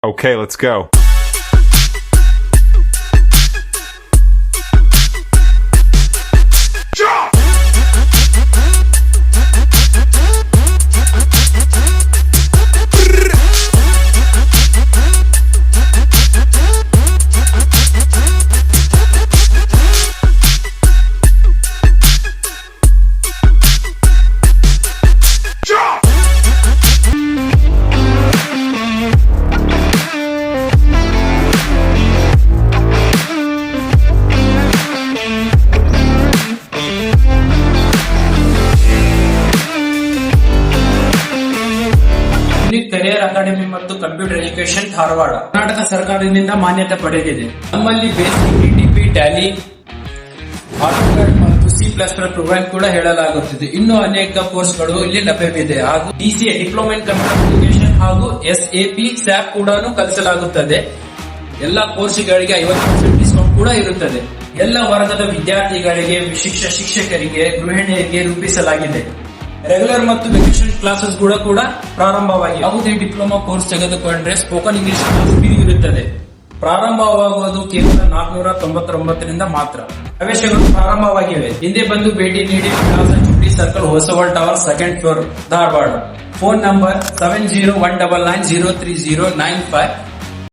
Okay, let's go. Career academy ಮತ್ತು computer education Dharwad Karnataka ಸರ್ಕಾರದಿಂದ ಮಾನ್ಯತೆ ಪಡೆದಿದೆ. ನಮ್ಮಲ್ಲಿ ಬೇಸಿಕ್ ಟಿಟಿಪಿ, ಟ್ಯಾಲಿ, ಆಟೋಕ್ಯಾಡ್ ಮತ್ತು C++ ಪ್ರೋಗ್ರಾಮ್ ಕೂಡ ಹೇಳಲಾಗುತ್ತದೆ. ಇನ್ನು ಅನೇಕ ಕೋರ್ಸ್ಗಳು ಇಲ್ಲಿ ಲಭ್ಯವಿದೆ. ಹಾಗೂ DCA diploma in computer application ಹಾಗೂ SAP ಸ್ಯಾಪ್ ಕೂಡ ಕಲಿಸಲಾಗುತ್ತದೆ. ಎಲ್ಲ ಕೋರ್ಸ್ಗಳಿಗೆ 50% ಡಿಸ್ಕೌಂಟ್ ಕೂಡ ಇರುತ್ತದೆ. ಎಲ್ಲ ವರ್ಗದ ವಿದ್ಯಾರ್ಥಿಗಳಿಗೆ, ವಿಶಿಷ್ಟ ಶಿಕ್ಷಕರಿಗೆ, ಗೃಹಿಣಿಯರಿಗೆ ರೂಪಿಸಲಾಗಿದೆ. ರೆಗ್ಯುಲರ್ ಮತ್ತು ವೆಕೇಶನ್ ಕ್ಲಾಸಸ್ ಕೂಡ ಪ್ರಾರಂಭವಾಗಿ ಯಾವುದೇ ಡಿಪ್ಲೊಮಾ ಕೋರ್ಸ್ ತೆಗೆದುಕೊಂಡ್ರೆ ಸ್ಪೋಕನ್ ಇಂಗ್ಲಿಷ್ ಕ್ಲಾಸ್ ಫ್ರೀ ಇರುತ್ತದೆ. ಪ್ರಾರಂಭವಾಗುವುದು ಕೇವಲ 499 ಮಾತ್ರ. ಪ್ರವೇಶಗಳು ಪ್ರಾರಂಭವಾಗಿವೆ. ಹಿಂದೆ ಬಂದು ಭೇಟಿ ನೀಡಿ. ವಿಳಾಸ ಚುಟ್ಟಿ ಸರ್ಕಲ್, ಹೊಸವಲ್ tower, 2nd floor, Dharwad. Phone number 7019903095.